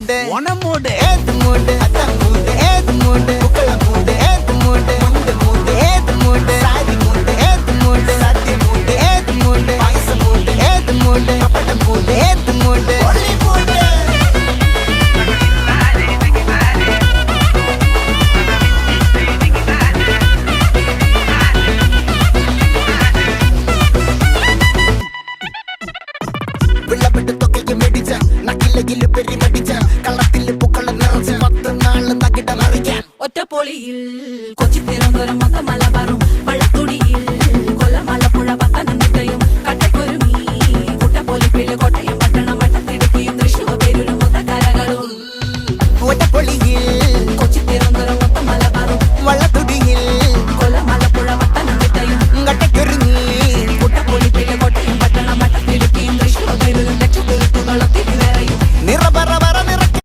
மூடு ஒன மூடு ஏத்து மூடு அத்த மூடு ஏத்து மூடு புக்கல மூடு ஏத்து மூடு முண்டு மூடு ஏத்து மூடு சாதி மூடு ஏத்து மூடு சத்தி மூடு ஏத்து மூடு பாயச மூடு ஏத்து மூடு பப்பட மூடு ஏத்து மூடு ஒளி மூடு വിളവെട്ട് തൊക്കയ്ക്ക് മെടിച്ച നക്കിലകില് പെരിമടിച്ച കള്ളത്തില് പൂക്കള നിറച്ച് 10 നാള് നകിട മറിക്കാൻ ഒറ്റപ്പൊളിയിൽ കൊച്ചി തിരുവനന്തപുരം മൊത്തം മലബാറും വള്ളത്തുടിയിൽ